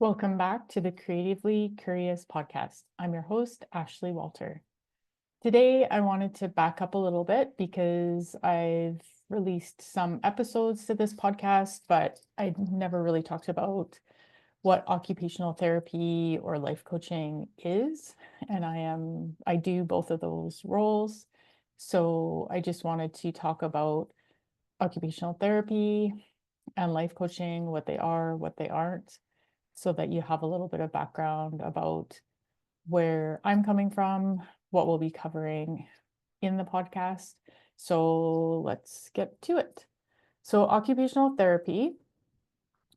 Welcome back to the Creatively Curious podcast. I'm your host, Ashley Walter. Today, I wanted to back up a little bit because I've released some episodes to this podcast, but I never really talked about what occupational therapy or life coaching is. And I do both of those roles. So I just wanted to talk about occupational therapy and life coaching, what they are, what they aren't, so that you have a little bit of background about where I'm coming from, what we'll be covering in the podcast. So let's get to it. So, occupational therapy.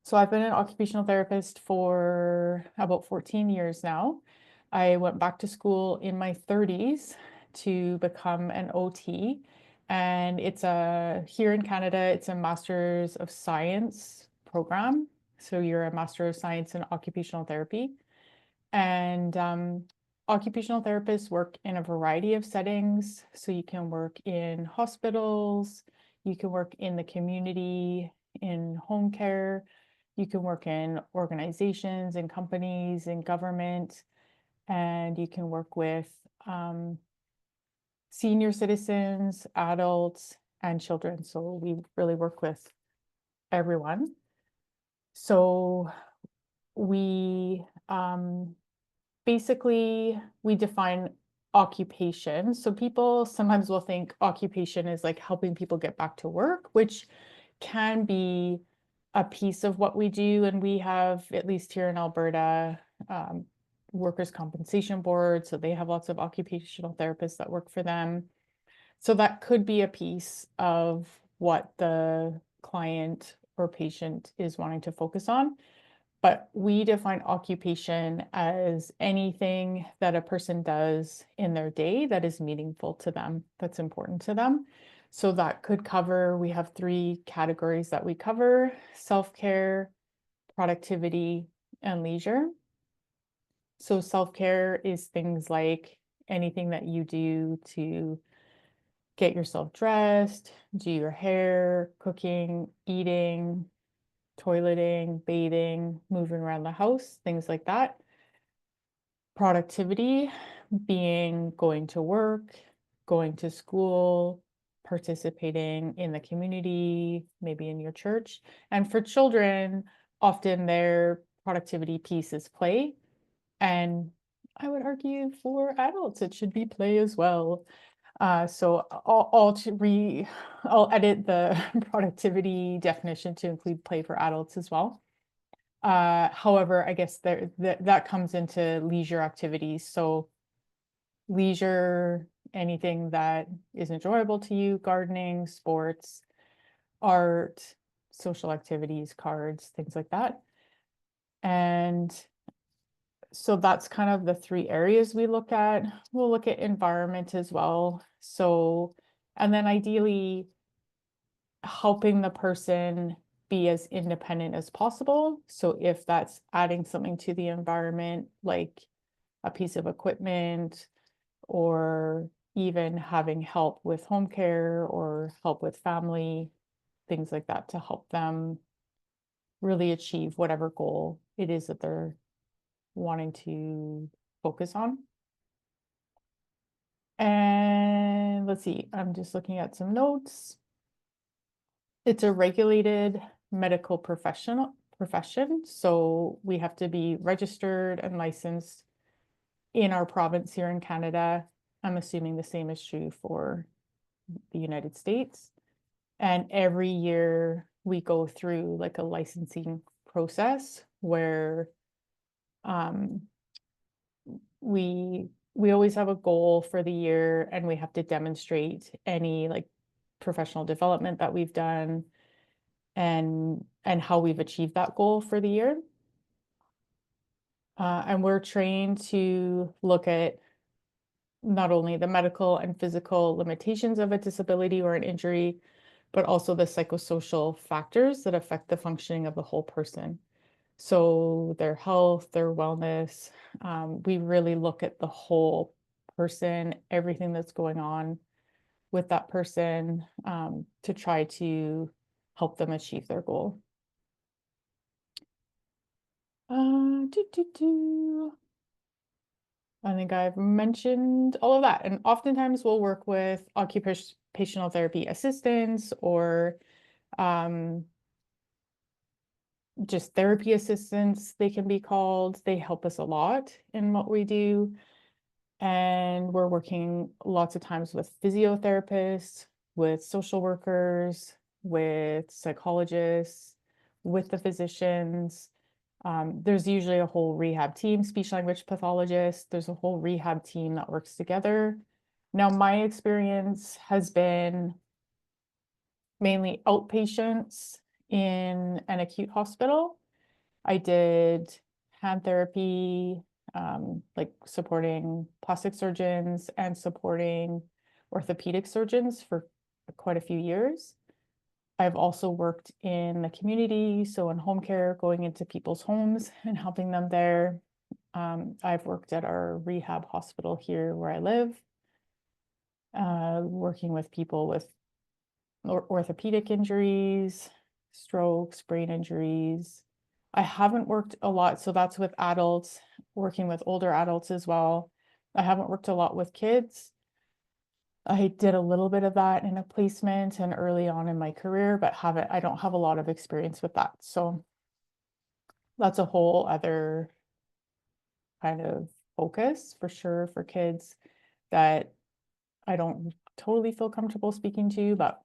So, I've been an occupational therapist for about 14 years now. I went back to school in my 30s to become an OT. And here in Canada, it's a Master's of Science program. So you're a Master of Science in Occupational Therapy. And occupational therapists work in a variety of settings. So you can work in hospitals, you can work in the community, in home care, you can work in organizations and companies and government, and you can work with senior citizens, adults, and children. So we really work with everyone. So we basically we define occupation. So people sometimes will think occupation is like helping people get back to work, which can be a piece of what we do. And we have, at least here in Alberta, workers' compensation board. So they have lots of occupational therapists that work for them. So that could be a piece of what the client or patient is wanting to focus on. But we define occupation as anything that a person does in their day that is meaningful to them, that's important to them. So that could cover, we have 3 categories that we cover: self-care, productivity, and leisure. So self-care is things like anything that you do to get yourself dressed, do your hair, cooking, eating, toileting, bathing, moving around the house, things like that. Productivity being going to work, going to school, participating in the community, maybe in your church. And for children, often their productivity piece is play. And I would argue for adults, it should be play as well. So I'll edit the productivity definition to include play for adults as well. However, I guess that comes into leisure activities. So leisure, anything that is enjoyable to you: gardening, sports, art, social activities, cards, things like that. And so that's kind of the 3 areas we look at. We'll look at environment as well. So, and then ideally helping the person be as independent as possible. So if that's adding something to the environment, like a piece of equipment, or even having help with home care or help with family, things like that, to help them really achieve whatever goal it is that they're wanting to focus on. And let's see, I'm just looking at some notes. It's a regulated medical profession. So we have to be registered and licensed in our province here in Canada. I'm assuming the same is true for the United States. And every year we go through like a licensing process where we always have a goal for the year, and we have to demonstrate any like professional development that we've done and how we've achieved that goal for the year. And we're trained to look at not only the medical and physical limitations of a disability or an injury, but also the psychosocial factors that affect the functioning of the whole person. So their health, their wellness, we really look at the whole person, everything that's going on with that person, to try to help them achieve their goal. Do, do, do. I think I've mentioned all of that. And oftentimes we'll work with occupational therapy assistants or um, just therapy assistants, they can be called. They help us a lot in what we do. And we're working lots of times with physiotherapists, with social workers, with psychologists, with the physicians. There's usually a whole rehab team, speech language pathologist. There's a whole rehab team that works together. Now, my experience has been mainly outpatients in an acute hospital. I did hand therapy, like supporting plastic surgeons and supporting orthopedic surgeons for quite a few years. I've also worked in the community, so in home care, going into people's homes and helping them there. I've worked at our rehab hospital here where I live, working with people with orthopedic injuries, strokes, brain injuries. I haven't worked a lot, so that's with adults, working with older adults as well. I haven't worked a lot with kids. I did a little bit of that in a placement and early on in my career, but I don't have a lot of experience with that. So that's a whole other kind of focus for sure for kids that I don't totally feel comfortable speaking to, but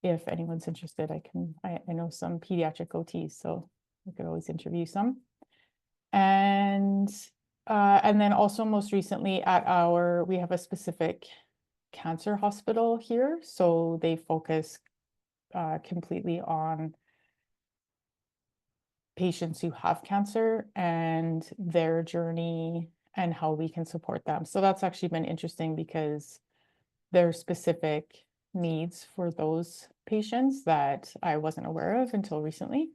if anyone's interested, I know some pediatric OTs, so I could always interview some. And then also most recently we have a specific cancer hospital here. So they focus completely on patients who have cancer and their journey and how we can support them. So that's actually been interesting because there's specific needs for those patients that I wasn't aware of until recently.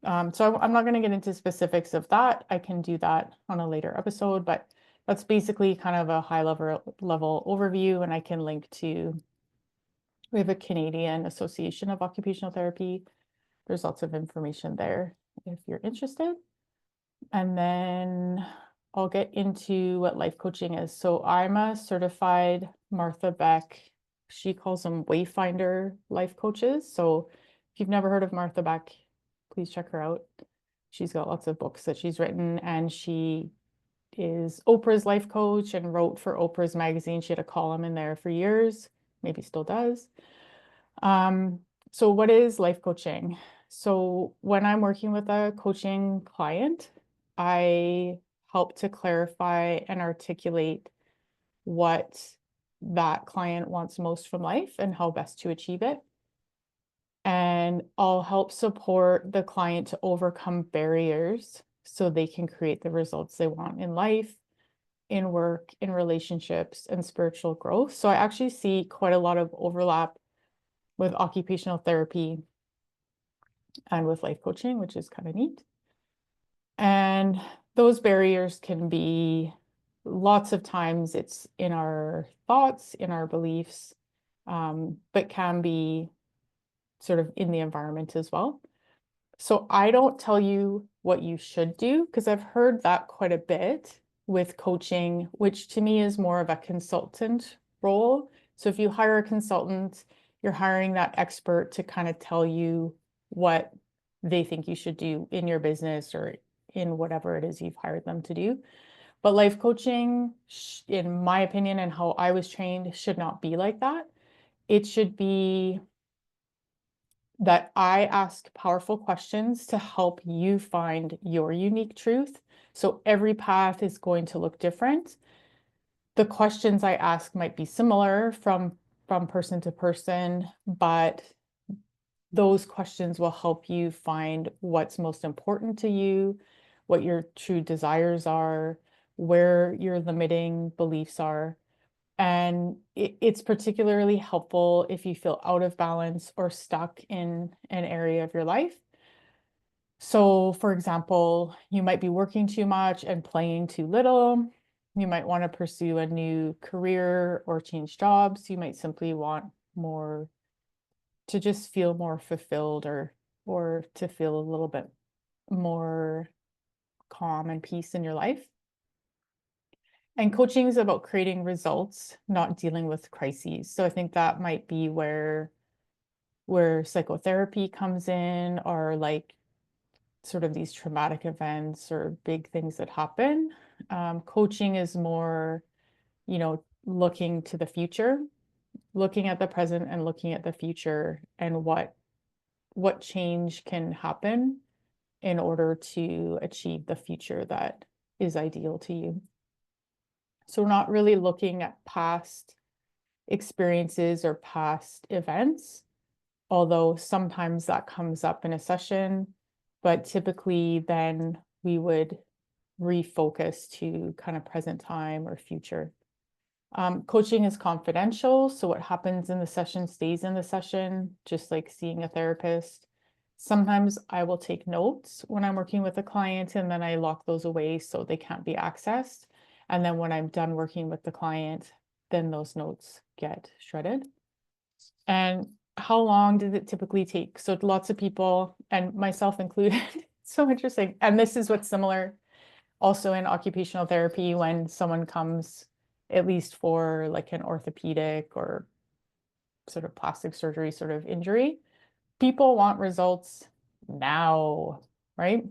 So I'm not going to get into specifics of that. I can do that on a later episode, but that's basically kind of a high level overview, and I can link to, we have a Canadian Association of Occupational Therapy. There's lots of information there if you're interested. And then I'll get into what life coaching is. So I'm a certified Martha Beck, she calls them Wayfinder life coaches. So if you've never heard of Martha Beck, please check her out. She's got lots of books that she's written, and she is Oprah's life coach and wrote for Oprah's magazine. She had a column in there for years, maybe still does. So what is life coaching? So when I'm working with a coaching client, I help to clarify and articulate what that client wants most from life and how best to achieve it. And I'll help support the client to overcome barriers so they can create the results they want in life, in work, in relationships, and spiritual growth. So I actually see quite a lot of overlap with occupational therapy and with life coaching, which is kind of neat. And those barriers can be lots of times it's in our thoughts, in our beliefs, but can be sort of in the environment as well. So I don't tell you what you should do because I've heard that quite a bit with coaching, which to me is more of a consultant role. So if you hire a consultant, you're hiring that expert to kind of tell you what they think you should do in your business or in whatever it is you've hired them to do. But life coaching, in my opinion, and how I was trained, should not be like that. It should be that I ask powerful questions to help you find your unique truth. So every path is going to look different. The questions I ask might be similar from person to person, but those questions will help you find what's most important to you, what your true desires are, where your limiting beliefs are. And it's particularly helpful if you feel out of balance or stuck in an area of your life. So, for example, you might be working too much and playing too little. You might want to pursue a new career or change jobs. You might simply want more to just feel more fulfilled or to feel a little bit more calm and peace in your life. And coaching is about creating results, not dealing with crises. So I think that might be where psychotherapy comes in, or like sort of these traumatic events or big things that happen. Coaching is more, looking to the future, looking at the present and looking at the future, and what change can happen in order to achieve the future that is ideal to you. So we're not really looking at past experiences or past events, although sometimes that comes up in a session, but typically then we would refocus to kind of present time or future. Coaching is confidential, so what happens in the session stays in the session, just like seeing a therapist. Sometimes I will take notes when I'm working with a client, and then I lock those away so they can't be accessed. And then when I'm done working with the client, then those notes get shredded. And how long does it typically take? So lots of people, and myself included, so interesting. And this is what's similar also in occupational therapy when someone comes, at least for like an orthopedic or sort of plastic surgery sort of injury, people want results now, right?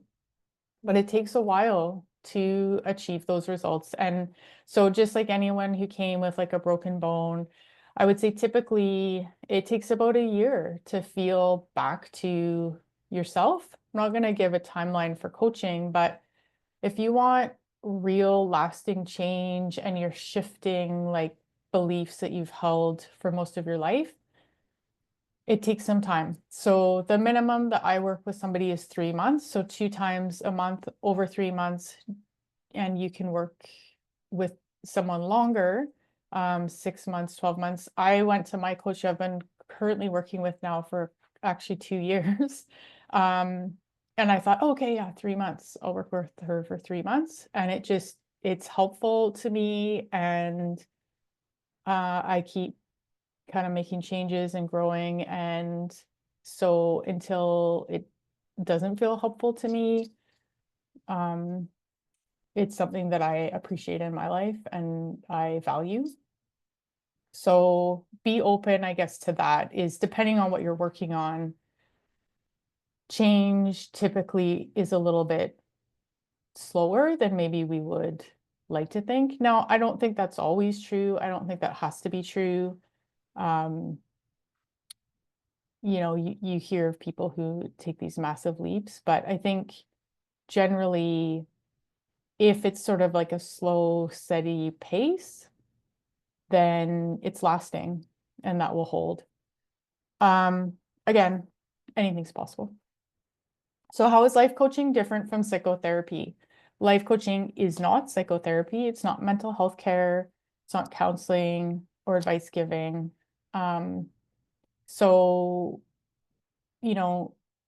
But it takes a while to achieve those results. And so just like anyone who came with like a broken bone, I would say typically it takes about a year to feel back to yourself. I'm not going to give a timeline for coaching, but if you want real lasting change and you're shifting like beliefs that you've held for most of your life, it takes some time. So the minimum that I work with somebody is 3 months. So 2 times a month over 3 months. And you can work with someone longer, 6 months, 12 months. I went to my coach I've been currently working with now for actually 2 years. And I thought, okay, yeah, 3 months. I'll work with her for 3 months. And it's helpful to me. And I keep kind of making changes and growing. And so until it doesn't feel helpful to me, it's something that I appreciate in my life and I value. So be open, I guess, to that. Is depending on what you're working on, change typically is a little bit slower than maybe we would like to think. Now, I don't think that's always true. I don't think that has to be true. Um, you hear of people who take these massive leaps, but I think generally, if it's sort of like a slow, steady pace, then it's lasting and that will hold. Again, anything's possible. So how is life coaching different from psychotherapy? Life coaching is not psychotherapy. It's not mental health care. It's not counseling or advice giving. So,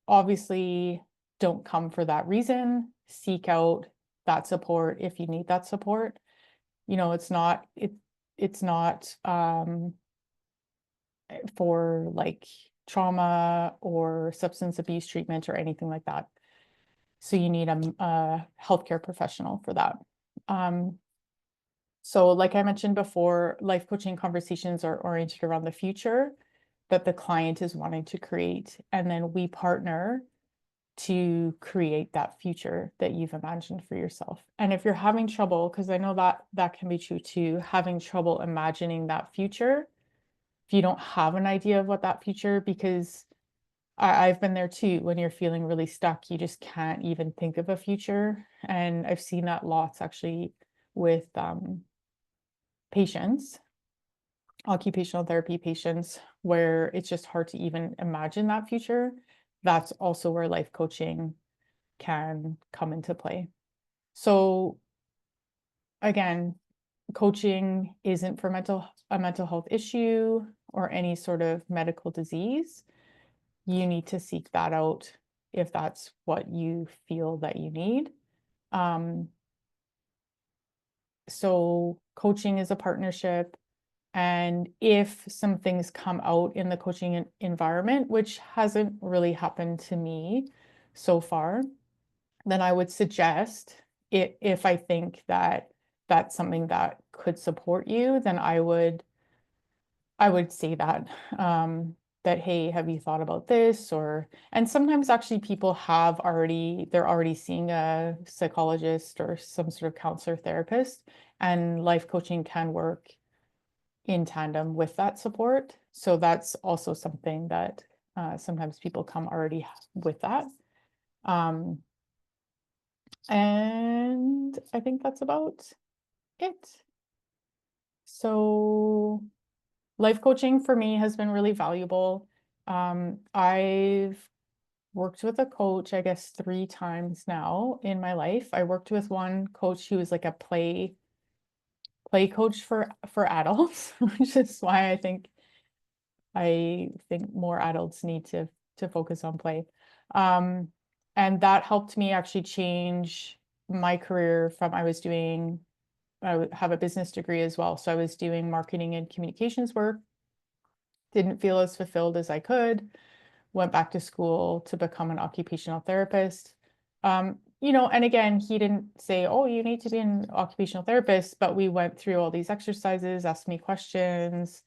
obviously don't come for that reason. Seek out that support if you need that support. It's not for like trauma or substance abuse treatment or anything like that. So you need a healthcare professional for that. So like I mentioned before, life coaching conversations are oriented around the future that the client is wanting to create. And then we partner to create that future that you've imagined for yourself. And if you're having trouble, because I know that can be true too, having trouble imagining that future, if you don't have an idea of what that future, because I've been there too, when you're feeling really stuck, you just can't even think of a future. And I've seen that lots actually with patients, occupational therapy patients, where it's just hard to even imagine that future. That's also where life coaching can come into play. So again, coaching isn't for a mental health issue or any sort of medical disease. You need to seek that out if that's what you feel that you need. So coaching is a partnership. And if some things come out in the coaching environment, which hasn't really happened to me so far, then I would suggest it, if I think that that's something that could support you, then I would say that, that, hey, have you thought about this? Or, and sometimes actually people they're already seeing a psychologist or some sort of counselor therapist, and life coaching can work in tandem with that support. So that's also something that sometimes people come already with that. Um, and I think that's about it. So life coaching for me has been really valuable. I've worked with a coach, I guess, 3 times now in my life. I worked with one coach who was like a play coach for adults, which is why I think more adults need to focus on play. And that helped me actually change my career from I have a business degree as well. So I was doing marketing and communications work, didn't feel as fulfilled as I could, went back to school to become an occupational therapist. And again, he didn't say, oh, you need to be an occupational therapist, but we went through all these exercises, asked me questions,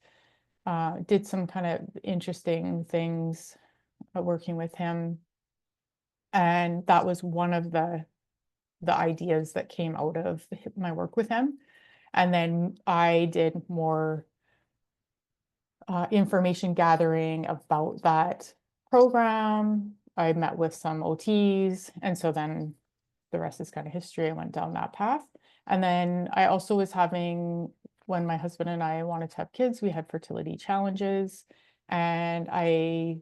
did some kind of interesting things working with him. And that was one of the ideas that came out of my work with him. And then I did more information gathering about that program. I met with some OTs, and so then the rest is kind of history. I went down that path. And then I also was when my husband and I wanted to have kids, we had fertility challenges, and I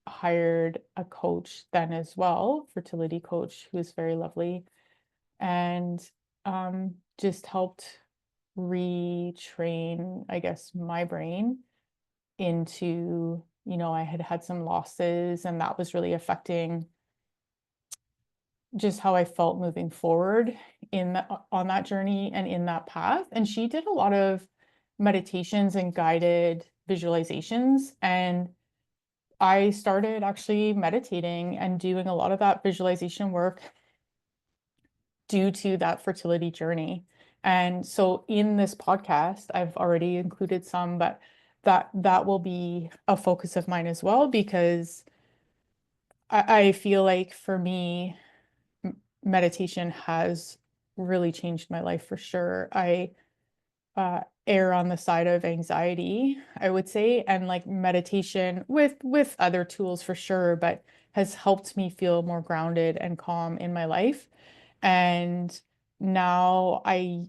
hired a coach then as well, fertility coach, who was very lovely, and just helped retrain, I guess, my brain into, I had had some losses, and that was really affecting just how I felt moving forward on that journey and in that path. And she did a lot of meditations and guided visualizations, and I started actually meditating and doing a lot of that visualization work due to that fertility journey. And so in this podcast, I've already included some, but that will be a focus of mine as well, because I feel like for me, meditation has really changed my life for sure. I err on the side of anxiety, I would say, and like meditation with other tools for sure, but has helped me feel more grounded and calm in my life. And now I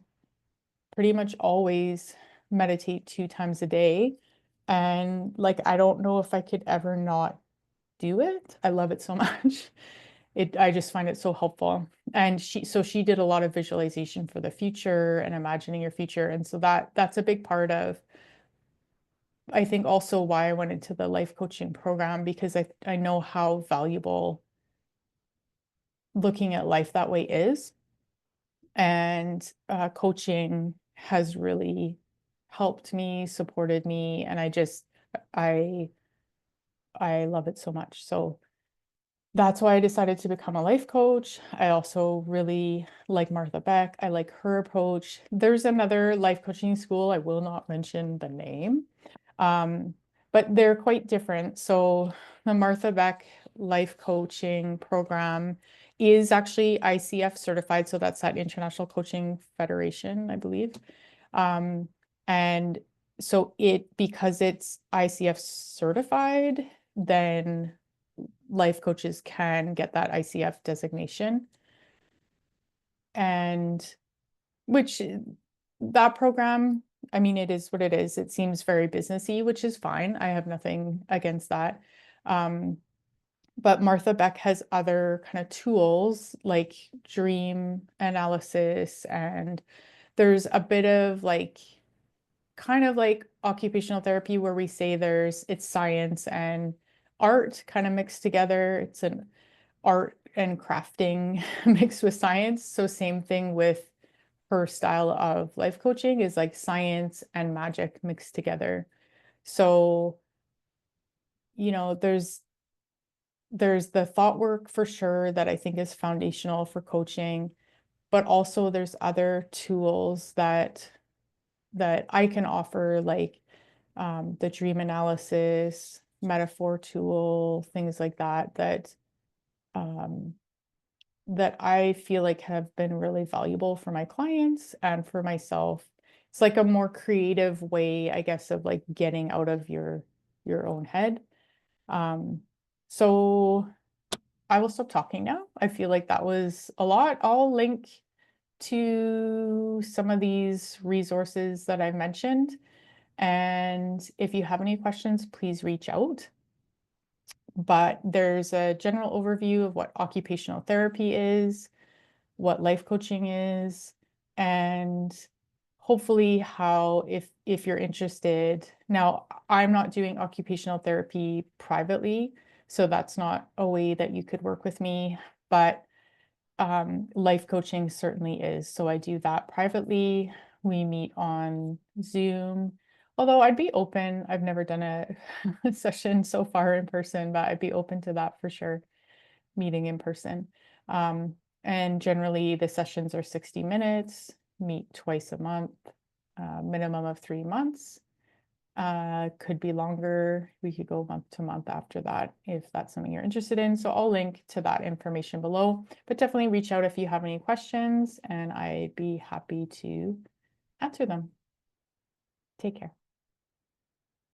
pretty much always meditate 2 times a day. And like, I don't know if I could ever not do it. I love it so much. I just find it so helpful. And she did a lot of visualization for the future and imagining your future. And so that's a big part of, I think, also why I went into the life coaching program, because I know how valuable looking at life that way is. And coaching has really helped me, supported me, and I I love it so much. So that's why I decided to become a life coach. I also really like Martha Beck. I like her approach. There's another life coaching school. I will not mention the name, um, but they're quite different. So the Martha Beck life coaching program is actually ICF certified. So that's that International Coaching Federation, I believe. Um, and so because it's ICF certified, then life coaches can get that ICF designation. And which that program, I mean, it is what it is. It seems very businessy, which is fine. I have nothing against that. But Martha Beck has other kind of tools like dream analysis, and there's a bit of like kind of like occupational therapy where we say it's science and art kind of mixed together. It's an art and crafting mixed with science. So same thing with her style of life coaching, is like science and magic mixed together. So, there's there's the thought work for sure that I think is foundational for coaching, but also there's other tools that I can offer, like the dream analysis, metaphor tool, things like that, um, that I feel like have been really valuable for my clients and for myself. It's like a more creative way, I guess, of like getting out of your own head. Um, so I will stop talking now. I feel like that was a lot. I'll link to some of these resources that I've mentioned. And if you have any questions, please reach out. But there's a general overview of what occupational therapy is, what life coaching is, and hopefully how, if you're interested. Now, I'm not doing occupational therapy privately, so that's not a way that you could work with me, but life coaching certainly is. So I do that privately. We meet on Zoom. Although I'd be open, I've never done a session so far in person, but I'd be open to that for sure, meeting in person. Um, and generally the sessions are 60 minutes, meet twice a month, minimum of 3 months. Could be longer. We could go month to month after that if that's something you're interested in. So I'll link to that information below, but definitely reach out if you have any questions and I'd be happy to answer them. Take care.